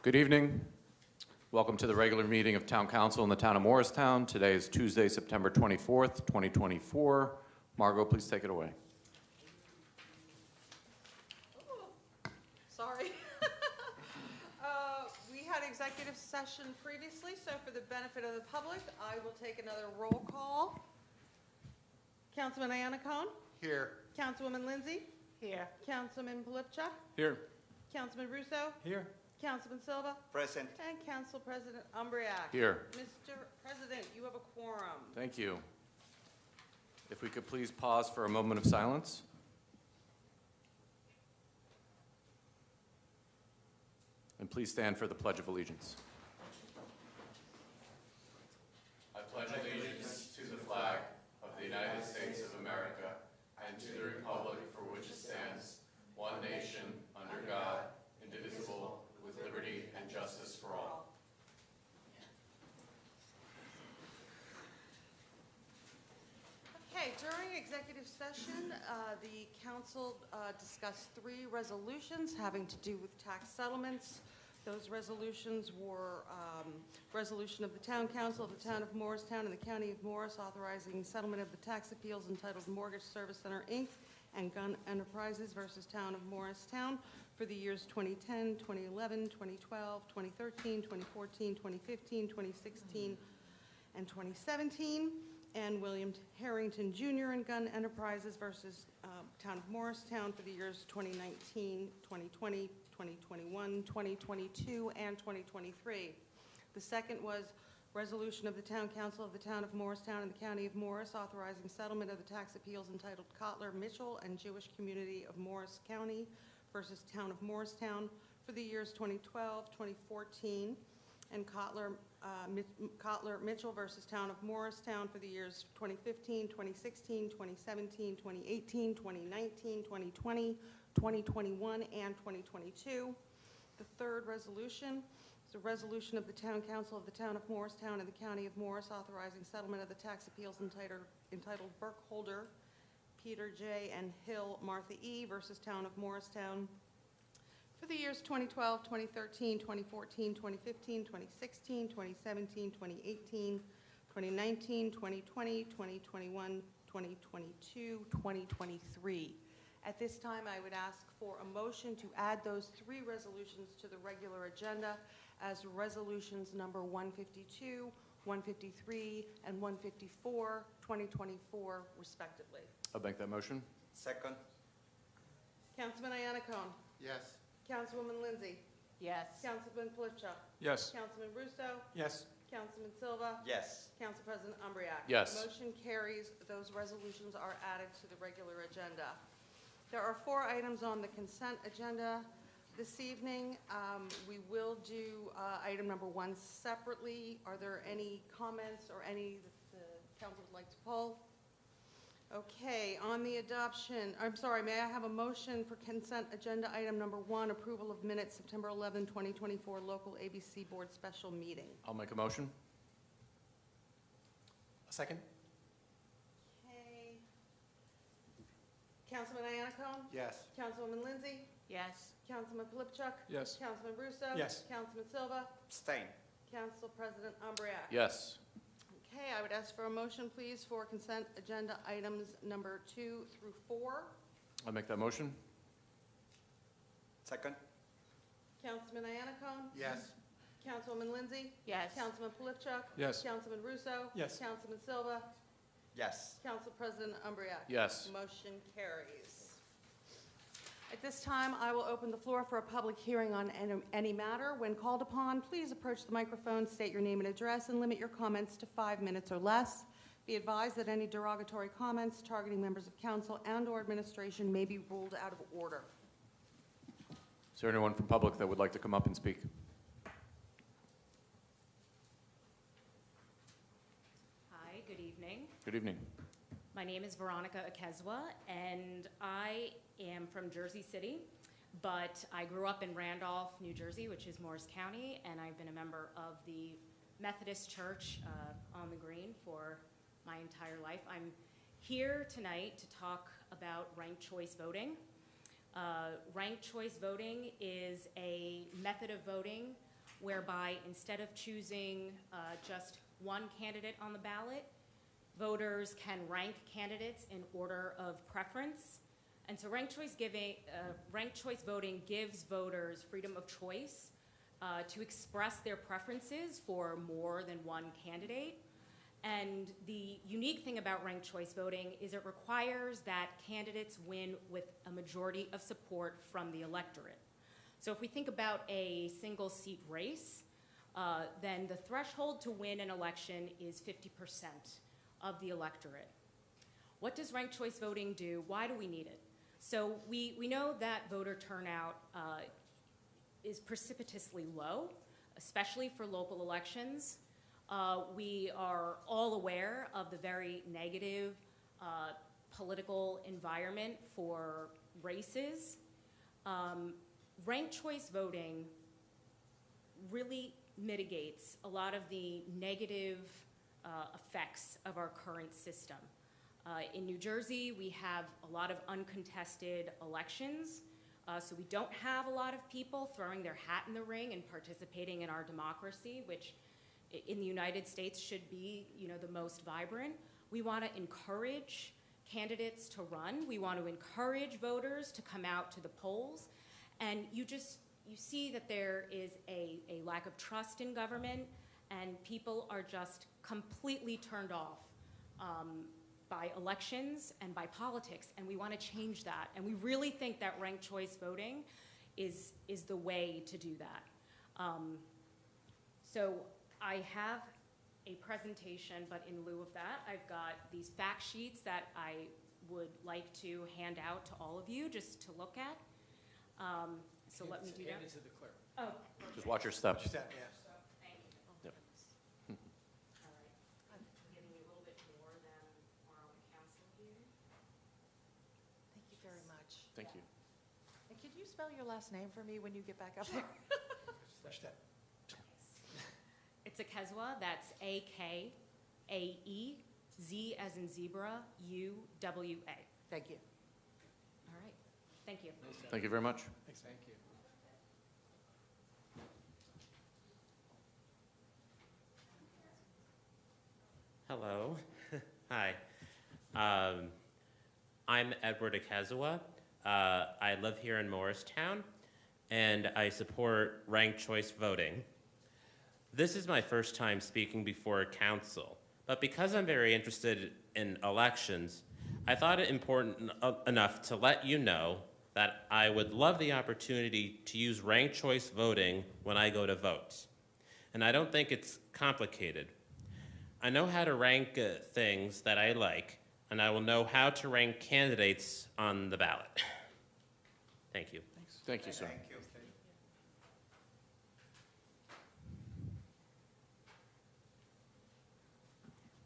Good evening. Welcome to the regular meeting of Town Council in the town of Morristown. Today is Tuesday, September 24th, 2024. Margot, please take it away. Sorry. We had executive session previously, so for the benefit of the public, I will take another roll call. Councilman Iannaccone? Here. Councilwoman Lindsay? Here. Councilman Polypchuk? Here. Councilman Russo? Here. Councilman Silva? Present. And Council President Umbriac. Here. Mr. President, you have a quorum. Thank you. If we could please pause for a moment of silence. And please stand for the Pledge of Allegiance. I pledge allegiance to the flag of the United States of America and to the republic for which it stands, one nation, under God, indivisible, with liberty and justice for all. Okay, during executive session, the council discussed 3 resolutions having to do with tax settlements. Those resolutions were resolution of the Town Council of the Town of Morristown and the County of Morris authorizing settlement of the tax appeals entitled Mortgage Service Center, Inc. and Gun Enterprises versus Town of Morristown for the years 2010, 2011, 2012, 2013, 2014, 2015, 2016, and 2017. And William Harrington Jr. and Gun Enterprises versus Town of Morristown for the years 2019, 2020, 2021, 2022, and 2023. The second was resolution of the Town Council of the Town of Morristown and the County of Morris authorizing settlement of the tax appeals entitled Kotler Mitchell and Jewish Community of Morris County versus Town of Morristown for the years 2012, 2014, and Kotler Mitchell versus Town of Morristown for the years 2015, 2016, 2017, 2018, 2019, 2020, 2021, and 2022. The third resolution is a resolution of the Town Council of the Town of Morristown and the County of Morris authorizing settlement of the tax appeals entitled Burkholder, Peter J. and Hill Martha E. versus Town of Morristown for the years 2012, 2013, 2014, 2015, 2016, 2017, 2018, 2019, 2020, 2021, 2022, 2023. At this time, I would ask for a motion to add those 3 resolutions to the regular agenda as resolutions number 152, 153, and 154, 2024, respectively. I'll make that motion. Second. Councilman Iannaccone. Yes. Councilwoman Lindsay. Yes. Councilman Polypchuk. Yes. Councilman Russo. Yes. Councilman Silva. Yes. Council President Umbriac. Yes. Motion carries. Those resolutions are added to the regular agenda. There are 4 items on the consent agenda this evening. We will do item number 1 separately. Are there any comments or any that the council would like to pull? Okay, on the adoption, I'm sorry, may I have a motion for consent agenda item number 1, approval of minutes, September 11, 2024, local ABC board special meeting? I'll make a motion. A second. Okay. Councilman Iannaccone? Yes. Councilwoman Lindsay? Yes. Councilman Polypchuk? Yes. Councilman Russo? Yes. Councilman Silva? Abstain. Council President Umbriac? Yes. Okay, I would ask for a motion, please, for consent agenda items number 2 through 4. I'll make that motion. Second. Councilman Iannaccone? Yes. Councilwoman Lindsay? Yes. Councilman Polypchuk? Yes. Councilman Russo? Yes. Councilman Silva? Yes. Council President Umbriac? Yes. Motion carries. At this time, I will open the floor for a public hearing on any matter. When called upon, please approach the microphone, state your name and address, and limit your comments to 5 minutes or less. Be advised that any derogatory comments targeting members of council and/or administration may be ruled out of order. Is there anyone from public that would like to come up and speak? Hi, good evening. Good evening. My name is Veronica Akezwa, and I am from Jersey City, but I grew up in Randolph, New Jersey, which is Morris County, and I've been a member of the Methodist Church on the Green for my entire life. I'm here tonight to talk about ranked choice voting. Ranked choice voting is a method of voting whereby instead of choosing just one candidate on the ballot, voters can rank candidates in order of preference. And so ranked choice voting gives voters freedom of choice to express their preferences for more than one candidate. And the unique thing about ranked choice voting is it requires that candidates win with a majority of support from the electorate. So if we think about a single seat race, then the threshold to win an election is 50% of the electorate. What does ranked choice voting do? Why do we need it? So we know that voter turnout is precipitously low, especially for local elections. We are all aware of the very negative political environment for races. Ranked choice voting really mitigates a lot of the negative effects of our current system. In New Jersey, we have a lot of uncontested elections, so we don't have a lot of people throwing their hat in the ring and participating in our democracy, which in the United States should be, the most vibrant. We want to encourage candidates to run. We want to encourage voters to come out to the polls. And you see that there is a lack of trust in government, and people are just completely turned off by elections and by politics, and we want to change that. And we really think that ranked choice voting is the way to do that. So I have a presentation, but in lieu of that, I've got these fact sheets that I would like to hand out to all of you just to look at. So let me do that. Hand it to the clerk. Oh, Just watch your step. Just that, yeah. thank you. Yep. All right. I'm giving you a little bit more than our own council here. Thank you very much. Thank you. And could you spell your last name for me when you get back up there? Push that. It's Akezwa. That's A-K-A-E, Z as in zebra, U-W-A. Thank you. All right. Thank you. Thank you very much. Thanks. Thank you. Hello. Hi. I'm Edward Akezwa. I live here in Morristown, and I support ranked choice voting. This is my first time speaking before council, but because I'm very interested in elections, I thought it important enough to let you know that I would love the opportunity to use ranked choice voting when I go to vote. And I don't think it's complicated. I know how to rank things that I like, and I will know how to rank candidates on the ballot. Thank you. Thank you, sir. Thank you.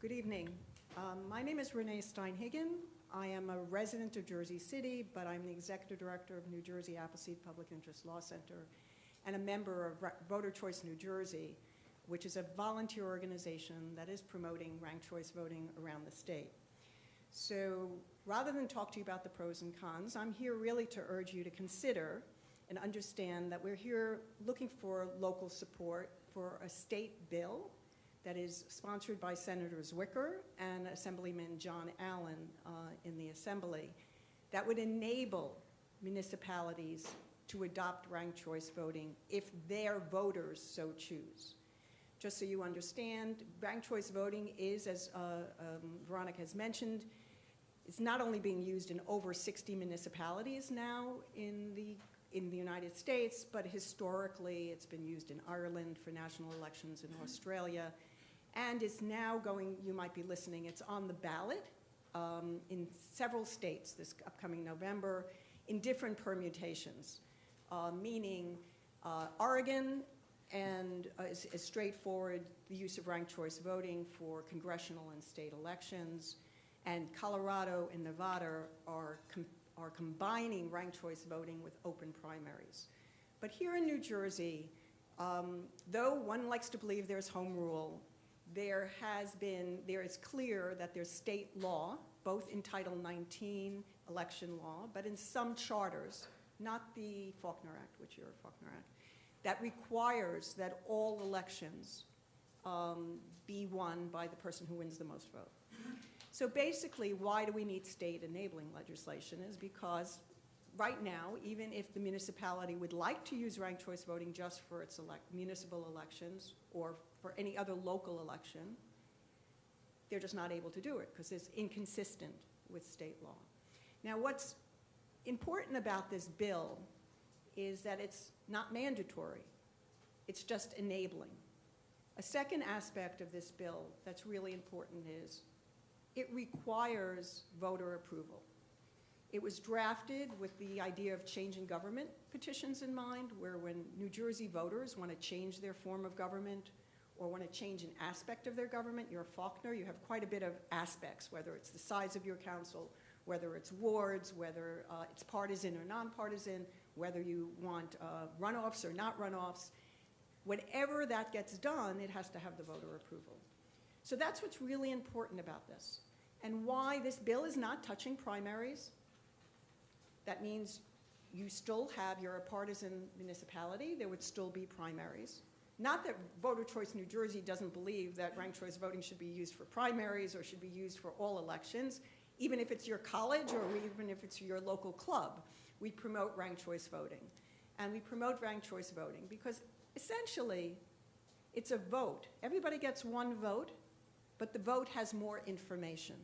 Good evening. My name is Renee Steinhagen. I am a resident of Jersey City, but I'm the executive director of New Jersey Appleseed Public Interest Law Center and a member of Voter Choice New Jersey, which is a volunteer organization that is promoting ranked choice voting around the state. So rather than talk to you about the pros and cons, I'm here really to urge you to consider and understand that we're here looking for local support for a state bill that is sponsored by Senators Wicker and Assemblyman John Allen in the Assembly that would enable municipalities to adopt ranked choice voting if their voters so choose. Just so you understand, ranked choice voting is, as Veronica has mentioned, it's not only being used in over 60 municipalities now in the United States, but historically it's been used in Ireland for national elections, in Australia, and it's now going, you might be listening, it's on the ballot in several states this upcoming November in different permutations, meaning Oregon and is straightforward, the use of ranked choice voting for congressional and state elections, and Colorado and Nevada are combining ranked choice voting with open primaries. But here in New Jersey, though one likes to believe there's home rule, there is clear that there's state law, both in Title 19 election law, but in some charters, not the Faulkner Act, which you're a Faulkner Act, that requires that all elections be won by the person who wins the most vote. So basically, why do we need state enabling legislation is because right now, even if the municipality would like to use ranked choice voting just for its municipal elections or for any other local election, they're just not able to do it because it's inconsistent with state law. Now, what's important about this bill is that it's not mandatory. It's just enabling. A second aspect of this bill that's really important is it requires voter approval. It was drafted with the idea of changing government petitions in mind, where when New Jersey voters want to change their form of government or want to change an aspect of their government, you're a Faulkner, you have quite a bit of aspects, whether it's the size of your council, whether it's wards, whether it's partisan or nonpartisan, whether you want runoffs or not runoffs. Whatever that gets done, it has to have the voter approval. So that's what's really important about this. And why this bill is not touching primaries. That means you still have, you're a partisan municipality, there would still be primaries. Not that Voter Choice New Jersey doesn't believe that ranked choice voting should be used for primaries or should be used for all elections. Even if it's your college or even if it's your local club, we promote ranked choice voting. And we promote ranked choice voting because essentially it's a vote. Everybody gets one vote, but the vote has more information.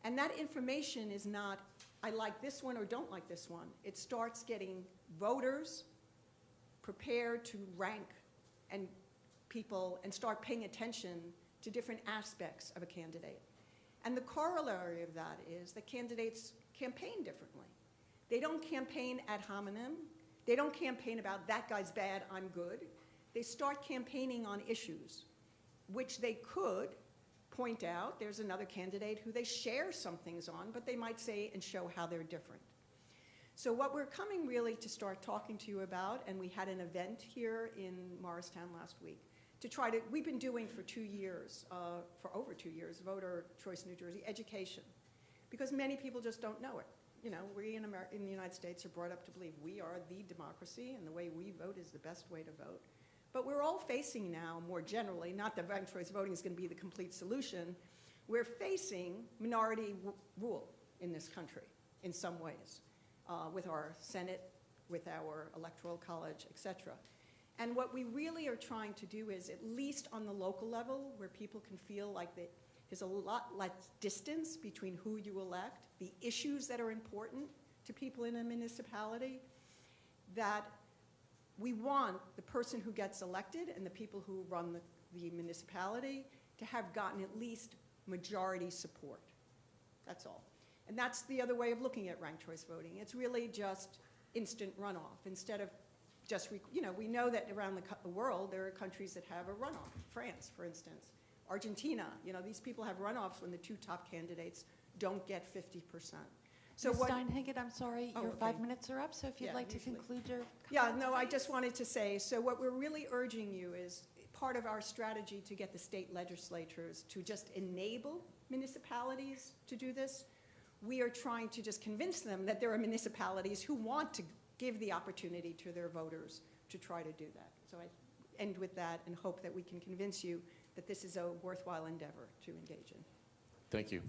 And that information is not, I like this one or don't like this one. It starts getting voters prepared to rank and people and start paying attention to different aspects of a candidate. And the corollary of that is that candidates campaign differently. They don't campaign ad hominem. They don't campaign about that guy's bad, I'm good. They start campaigning on issues, which they could point out. There's another candidate who they share some things on, but they might say and show how they're different. So what we're coming really to start talking to you about, and we had an event here in Morristown last week, to try to, we've been doing for 2 years, for over 2 years, Voter Choice New Jersey education, because many people just don't know it. You know, we in the United States are brought up to believe we are the democracy and the way we vote is the best way to vote. But we're all facing now, more generally, not that ranked choice voting is going to be the complete solution, we're facing minority rule in this country in some ways, with our Senate, with our Electoral College, et cetera. And what we really are trying to do is, at least on the local level, where people can feel like there's a lot less distance between who you elect, the issues that are important to people in a municipality, that we want the person who gets elected and the people who run the municipality to have gotten at least majority support. That's all. And that's the other way of looking at ranked choice voting. It's really just instant runoff instead of just, we know that around the world there are countries that have a runoff. France, for instance. Argentina, these people have runoffs when the two top candidates don't get 50%. So Ms. what? Steinhagen, I'm sorry, your okay. 5 minutes are up, so if you'd Yeah, like to usually. conclude your Yeah, comments, no, I please. just wanted to say, so what we're really urging you is part of our strategy to get the state legislatures to just enable municipalities to do this. We are trying to just convince them that there are municipalities who want to give the opportunity to their voters to try to do that. So I end with that and hope that we can convince you that this is a worthwhile endeavor to engage in. Thank you.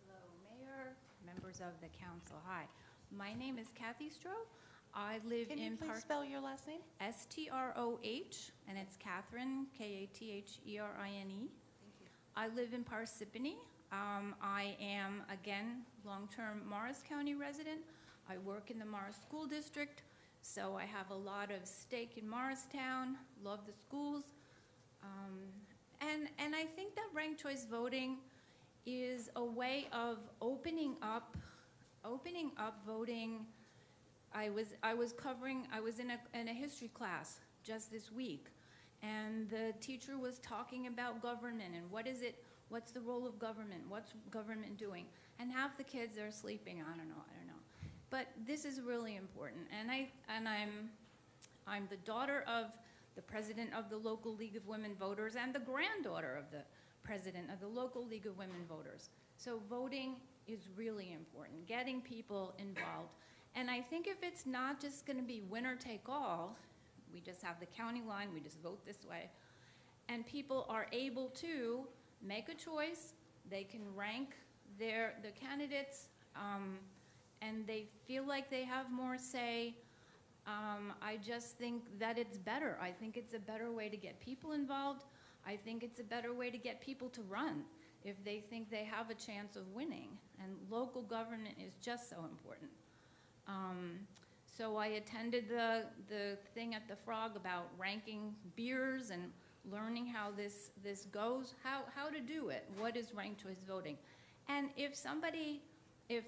Hello, Mayor, members of the council. Hi, my name is Kathy Stroh. I live Can you in please spell your last name? Stroh, and it's Catherine, Katherine. I live in Parsippany. I am, again, long-term Morris County resident. I work in the Morris School District, so I have a lot of stake in Morristown, love the schools. And I think that ranked choice voting is a way of opening up voting. I was in a history class just this week, and the teacher was talking about government and what's the role of government, what's government doing, and half the kids are sleeping. I don't know. But this is really important, and I'm the daughter of the president of the local League of Women Voters and the granddaughter of the president of the local League of Women Voters. So voting is really important, getting people involved. And I think if it's not just going to be winner take all, we just have the county line, we just vote this way, and people are able to make a choice, they can rank the candidates, and they feel like they have more say. I just think that it's better. I think it's a better way to get people involved. I think it's a better way to get people to run if they think they have a chance of winning. And local government is just so important. So I attended the thing at the Frog about ranking beers and learning how this goes, how to do it, what is ranked choice voting. And if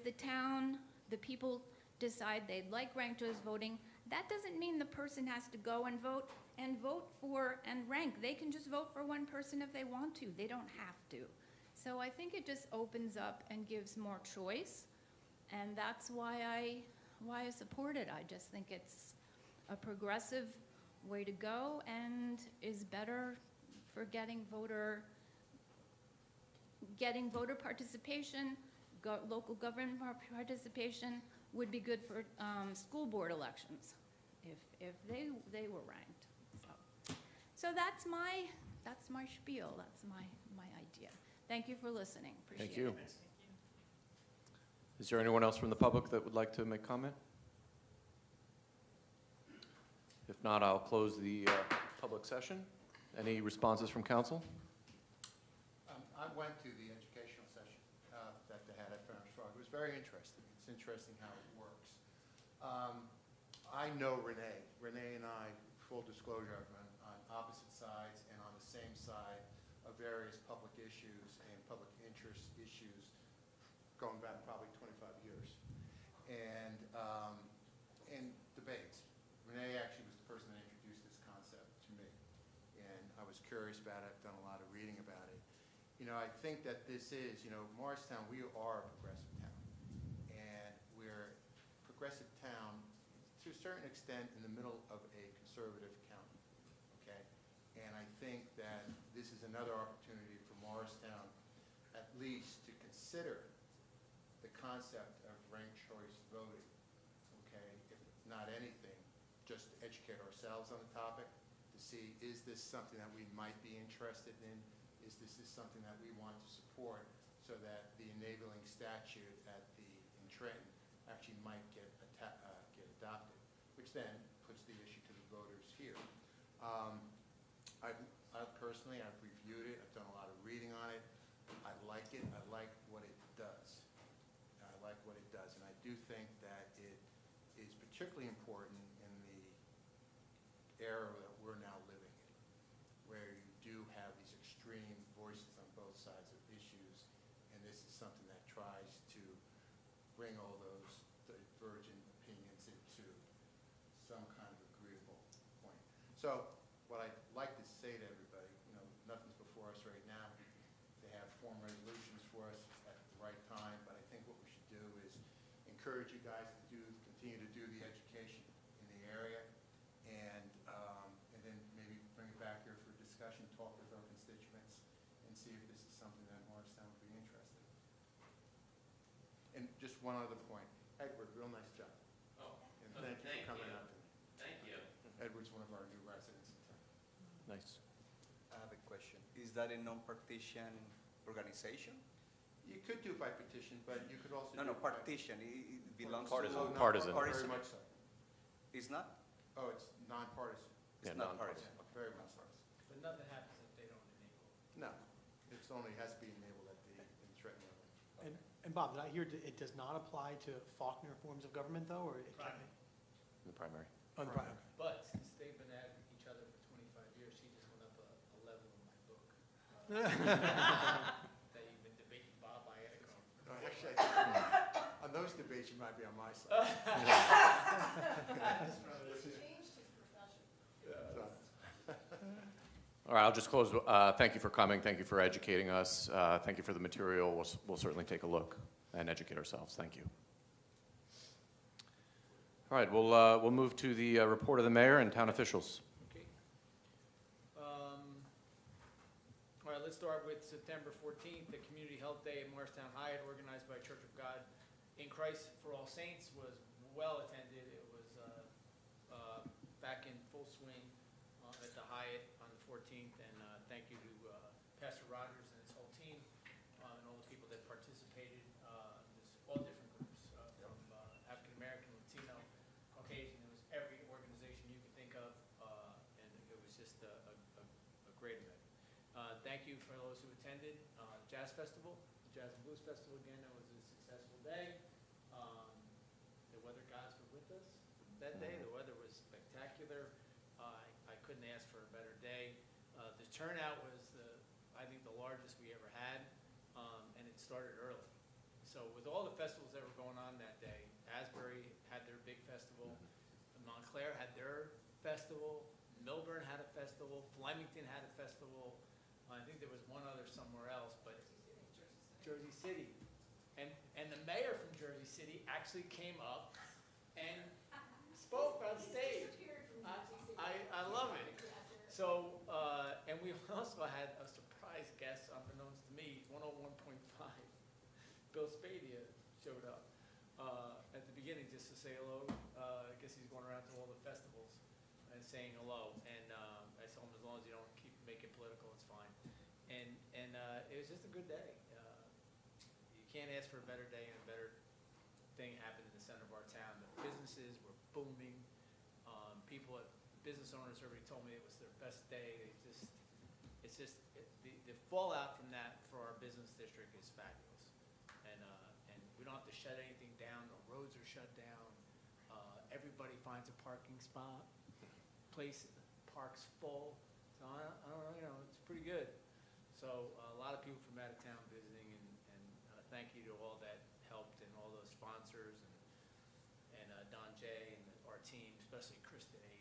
the town, the people decide they'd like ranked choice voting, that doesn't mean the person has to go and vote for and rank. They can just vote for one person if they want to. They don't have to. So I think it just opens up and gives more choice, and that's why I support it. I just think it's a progressive way to go and is better for getting voter participation, local government participation would be good for school board elections if they were ranked. So that's my spiel. That's my idea. Thank you for listening. Appreciate Thank you. it. Is there anyone else from the public that would like to make comment? If not, I'll close the public session. Any responses from council? I went to the educational session that they had at Farmers Frog. It was very interesting. It's interesting how it works. I know Renee. Renee and I, full disclosure, are on opposite sides and on the same side of various public issues and public interest issues going back probably 25 years. And debates. Renee actually was the person that introduced this concept to me. And I was curious about it. I've done a lot of reading about it. You know, I think that this is, you know, Morristown, we are a progressive town. And we're a progressive town to a certain extent in the middle of a conservative county, okay? And I think that this is another opportunity for Morristown at least to consider the concept of ranked choice voting, okay? If not anything, just to educate ourselves on the topic to see, is this something that we might be interested in? Is this something that we want to support so that the enabling statute in Trenton actually might get adopted, which then puts the issue to the voters here. I personally, I've reviewed it. I've done a lot of reading on it. I like it. I like what it does. I like what it does, and I do think that it is particularly important in the era that we're now living in, where you do have these extreme voices on both sides of issues, and this is something that tries to bring all those divergent opinions into some kind of agreeable point. So what I'd like to say to everybody, you know, nothing's before us right now. They have form resolutions for us at the right time, but I think what we should do is encourage you guys to continue to do the education in the area, and then maybe bring it back here for discussion, talk with our constituents, and see if this is something that Morristown would be interested in. And just one other point, Edward, real nice job. Oh, And thank you for coming out tonight. Thank you. Edward's one of our new residents in town. Nice. I have a question. Is that a non-partisan organization? You could do by petition, but you could also No, do no, by- partisan. It belongs Partisan. Oh, to... no, Partisan. Very much so. It's not? Oh, it's nonpartisan, It's Yeah, not nonpartisan. partisan. very much so. But nothing happens if they don't enable. No, it's only has to be enabled at the in Trenton level. And Bob, did I hear it does not apply to Faulkner forms of government, though, or it can? Primary. In the primary. Oh, the primary. But since they've been at each other for 25 years, she just went up a level in my book. That you've been debating Bob Ietico. Actually, I think on those debates, you might be on my side. All right, I'll just close. Thank you for coming. Thank you for educating us. Thank you for the material. We'll certainly take a look and educate ourselves. Thank you. All right, we'll move to the report of the mayor and town officials. Okay. All right, let's start with September 14th, the Community Health Day at Morristown Hyatt, organized by Church of God in Christ for All Saints, was well attended. It was back in full swing at the Hyatt on the 14th, and thank you to Pastor Rogers and his whole team and all the people that participated. There's all different groups from African American, Latino, Caucasian. It was every organization you could think of, and it was just a great event. Thank you for those who attended. Jazz Festival, the Jazz and Blues Festival again, it was a successful day. The weather gods were with us that day. The weather was spectacular. I couldn't ask for a better day. The turnout was, I think, the largest we ever had, and it started early. So with all the festivals that were going on that day, Asbury had their big festival, Montclair had their festival, Milburn had a festival, Flemington had a festival. I think there was one other somewhere else, but Jersey City. And the mayor from Jersey City actually came up and spoke on stage. I love it. So, and we also had a surprise guest, unbeknownst to me, 101.5. Bill Spadia showed up at the beginning just to say hello. I guess he's going around to all the festivals and saying hello. And I told him as long as you don't make it political, it's fine. And it was just a good day. You can't ask for a better day, and a better thing happened in the center of our town. The businesses were booming. Business owners already told me it was their best day. The fallout from that for our business district is fabulous. And we don't have to shut anything down. The roads are shut down. Everybody finds a parking spot. Park's full. So I don't know, it's pretty good. So a lot of people from out of town visiting, and thank you to all that helped, and all those sponsors, and Don J. and our team, especially Kristen A.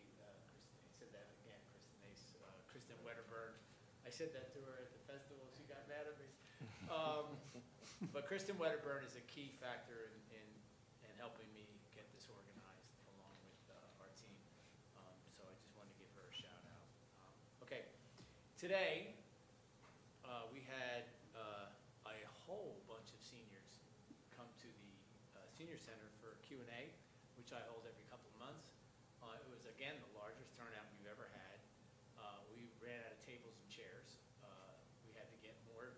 Kristen Wedderburn. I said that to her at the festival. She got mad at me. But Kristen Wedderburn is a key factor in helping me get this organized along with our team. So I just wanted to give her a shout out. Okay, today we had a whole bunch of seniors come to the Senior Center for Q&A, which I hold every couple of months. It was, again, the largest turnout we've ever had. We ran out of tables and chairs. We had to get more.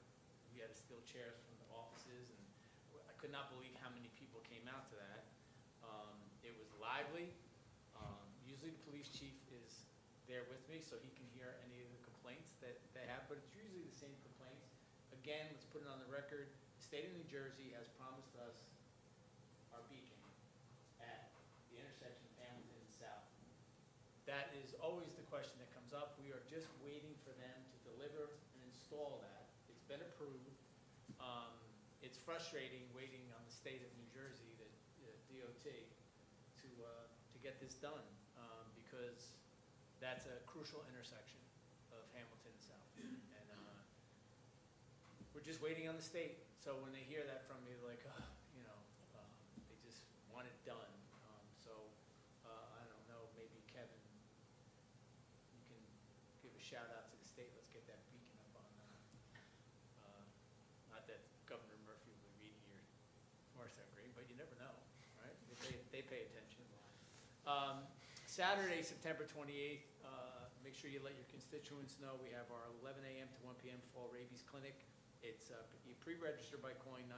We had to steal chairs from the offices, and I could not believe how many people came out to that. It was lively. Usually the police chief is there with me, so he can hear any of the complaints that they have, but it's usually the same complaints. Again, let's put it on the record. The state of New Jersey has promised us our beacon at the intersection of Hamilton and South. That is always the question that comes up. We are just waiting for them to deliver and install that. It's been approved. It's frustrating waiting on the state of New Jersey, the DOT, to get this done, because that's a crucial intersection of Hamilton and South. And we're just waiting on the state. So when they hear that from me, they're like, oh, they just want it done. I don't know, maybe Kevin, you can give a shout out to the state. Let's get that beacon up on. Not that Governor Murphy will be reading your Morristown Green, but you never know, right? They pay attention. Saturday, September 28th, make sure you let your constituents know we have our 11 a.m. to 1 p.m. fall rabies clinic. It's you pre-register by calling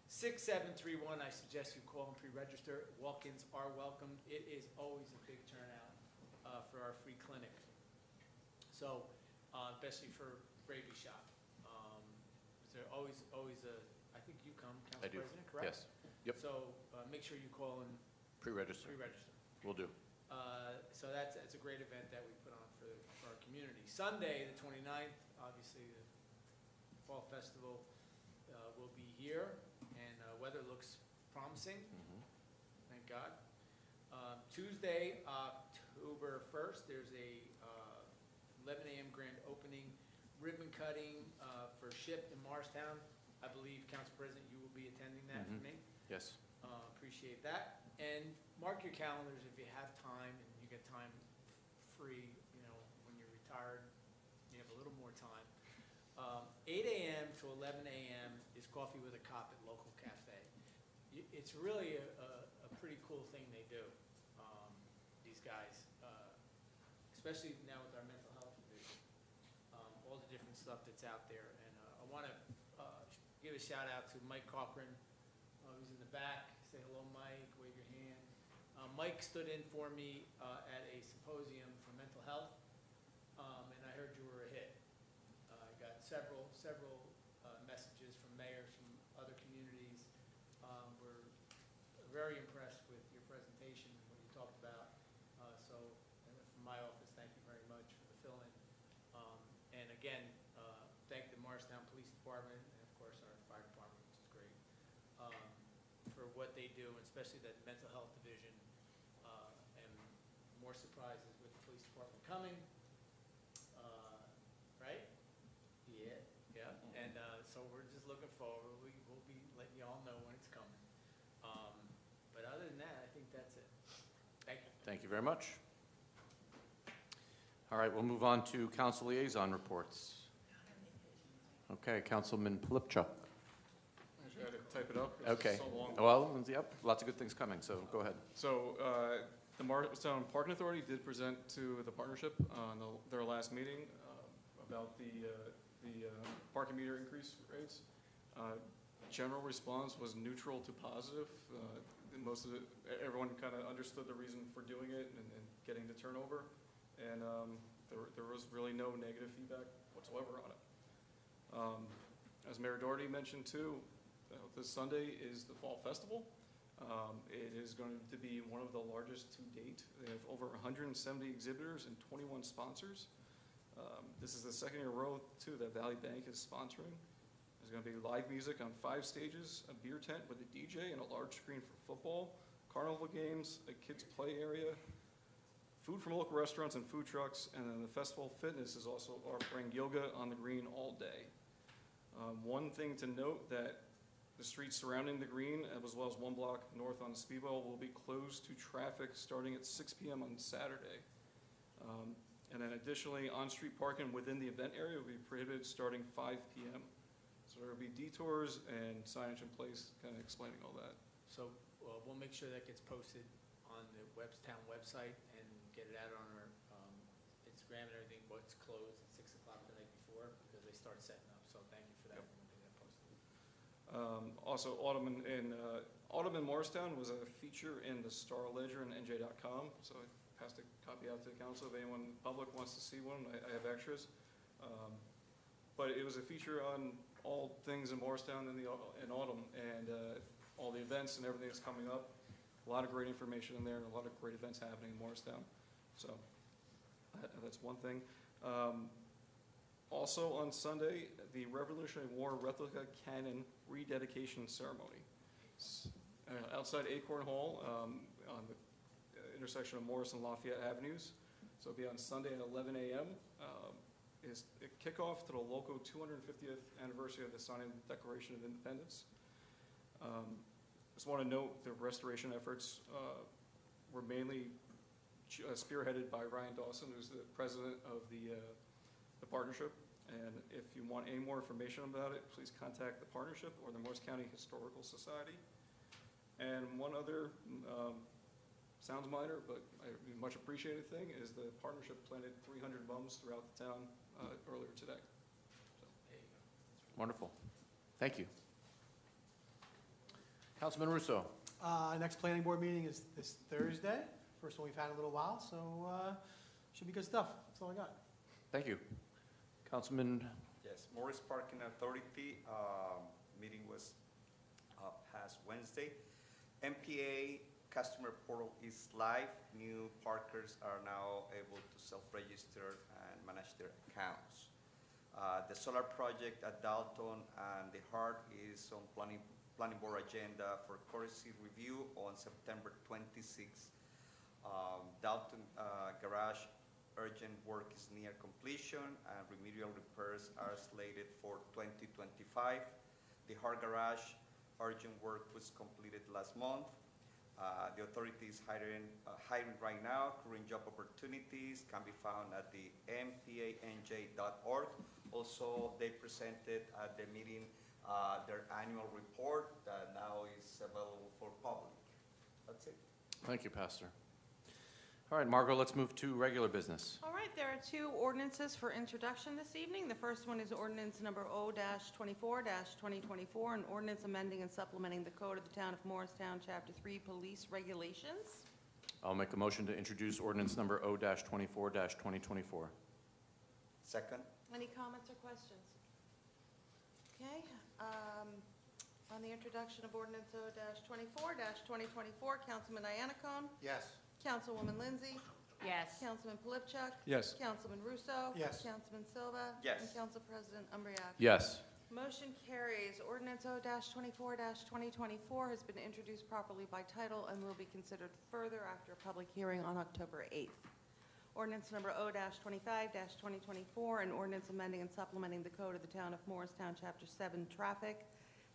973-292-6731. I suggest you call and pre-register. Walk-ins are welcome. It is always a big turnout for our free clinic. So, especially for rabies shot. There always I think you come, Council President, correct? Yes. Yep. So make sure you call and Pre-register. pre-register. Will do. So that's a great event that we put on for our community. Sunday, the 29th, obviously the Fall Festival will be here, and weather looks promising. Thank God. Tuesday, October 1st, there's a 11 a.m. grand opening, ribbon cutting for SHIP in Morristown. I believe, Council President, you will be attending that for me. Yes. Appreciate that. And mark your calendars if you have time and you get time free, you know, when you're retired, you have a little more time. 8 a.m. to 11 a.m. is Coffee with a Cop at local cafe. It's really a pretty cool thing they do, these guys, especially now with our mental health division, all the different stuff that's out there. And I want to give a shout out to Mike Cochran, who's in the back. Say hello, Mike, wave your hand. Mike stood in for me at a symposium for mental health, and I heard you were a hit. I got several messages from mayors from other communities. We're very impressed with your presentation and what you talked about. So from my office, thank you very much for the fill-in. And again, thank the Morristown Police Department and of course our fire department, which is great, for what they do, and especially that mental health division. And more surprises with the police department coming, right? Yeah. Yeah. And so we're just looking forward. We'll be letting you all know when it's coming. But other than that, I think that's it. Thank you. Thank you very much. All right, we'll move on to council liaison reports. Okay, Councilman Pilipchuk. I had to type it up. Okay. So long. Well, yep, lots of good things coming, so go ahead. So the Morristown Parking Authority did present to the partnership on their last meeting about the parking meter increase rates. General response was neutral to positive. Most of it, everyone kind of understood the reason for doing it and getting the turnover, and there was really no negative feedback whatsoever on it. As Mayor Doherty mentioned too, this Sunday is the Fall Festival. It is going to be one of the largest to date. They have over 170 exhibitors and 21 sponsors. This is the second year in a row too that Valley Bank is sponsoring. There's going to be live music on 5 stages, a beer tent with a DJ and a large screen for football, carnival games, a kids play area, food from local restaurants and food trucks, and then the Festival Fitness is also offering yoga on the green all day. One thing to note that the streets surrounding the green, as well as 1 block north on Speedwell, will be closed to traffic starting at 6 p.m. on Saturday. And then additionally, on-street parking within the event area will be prohibited starting 5 p.m. So there will be detours and signage in place kind of explaining all that. So we'll make sure that gets posted on the town website and get it out on our Instagram and everything, but it's closed at 6 o'clock the night before because they start setting up. So thank you for that. Yep. We'll get that posted. Also, Autumn in Morristown was a feature in the Star Ledger and NJ.com, so I passed a copy out to the council. If anyone in the public wants to see one, I have extras. But it was a feature on all things in Morristown in autumn, and all the events and everything that's coming up. A lot of great information in there, and a lot of great events happening in Morristown. So that's one thing. Also on Sunday, the Revolutionary War replica cannon rededication ceremony. Outside Acorn Hall on the intersection of Morris and Lafayette Avenues. So it'll be on Sunday at 11 a.m. Is a kickoff to the local 250th anniversary of the signing of the Declaration of Independence. Just want to note the restoration efforts were mainly spearheaded by Ryan Dawson, who's the president of the partnership. And if you want any more information about it, please contact the partnership or the Morris County Historical Society. And one other sounds minor, but much appreciated thing is the partnership planted 300 mums throughout the town earlier today. So, There you go. Wonderful. Thank you. Councilman Russo. Next planning board meeting is this Thursday. First one we've had in a little while, so should be good stuff. That's all I got. Thank you. Councilman. Yes, Morris Parking Authority meeting was past Wednesday. MPA customer portal is live. New parkers are now able to self-register and manage their accounts. The solar project at Dalton and the Heart is on planning board agenda for courtesy review on September 26th. Dalton Garage urgent work is near completion and remedial repairs are slated for 2025. The Heart Garage urgent work was completed last month. The authority is hiring right now. Current job opportunities can be found at the mpanj.org. Also, they presented at the meeting their annual report that now is available for public. That's it. Thank you, Pastor. All right, Margot, let's move to regular business. All right, there are two ordinances for introduction this evening. The first one is ordinance number O-24-2024, an ordinance amending and supplementing the code of the town of Morristown, Chapter 3, Police Regulations. I'll make a motion to introduce ordinance number O-24-2024. Second. Any comments or questions? Okay, on the introduction of ordinance O-24-2024, Councilman Iannacone, Yes. Councilwoman Lindsay, Yes. Councilman Polypchuk, Yes. Councilman Russo. Yes. Councilman Silva. Yes. And Council President Umbreak. Yes. Motion carries. Ordinance O-24-2024 has been introduced properly by title and will be considered further after a public hearing on October 8th. Ordinance number O-25-2024, an ordinance amending and supplementing the code of the town of Morristown, Chapter 7, Traffic,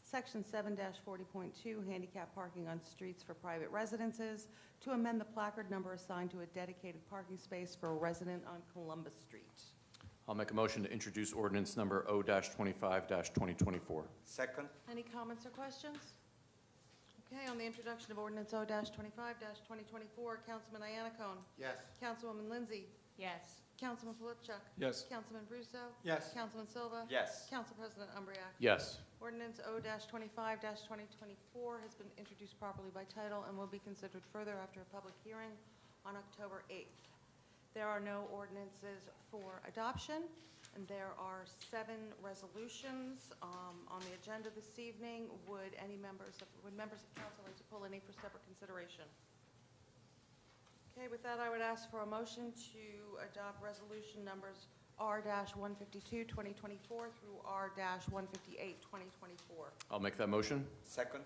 Section 7-40.2, handicap parking on streets for private residences, to amend the placard number assigned to a dedicated parking space for a resident on Columbus Street. I'll make a motion to introduce ordinance number O-25-2024. Second. Any comments or questions? Okay, on the introduction of ordinance O-25-2024, Councilman Iannacone, Yes. Councilwoman Lindsay, Yes. Councilman Polypchuk, Yes. Councilman Russo, Yes. Councilman Silva, Yes. Council President Umbreak. Yes. Ordinance O-25-2024 has been introduced properly by title and will be considered further after a public hearing on October 8th. There are no ordinances for adoption, and there are 7 resolutions on the agenda this evening. Would members of council like to pull any for separate consideration? Okay, with that, I would ask for a motion to adopt resolution numbers R-152-2024 through R-158-2024. I'll make that motion. Second.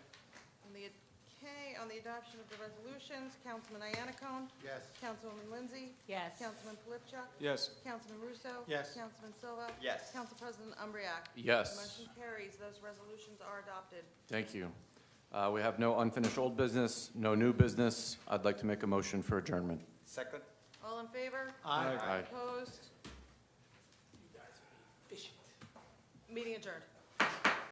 On the adoption of the resolutions, Councilman Iannacone, Yes. Councilwoman Lindsay, Yes. Councilman Polypchuk, Yes. Councilman Russo. Yes. Councilman Silva. Yes. Council President Umbreak. Yes. Motion carries. Those resolutions are adopted. Thank you. We have no unfinished old business, no new business. I'd like to make a motion for adjournment. Second. All in favor? Aye. Aye. Opposed? You guys are efficient. Meeting adjourned.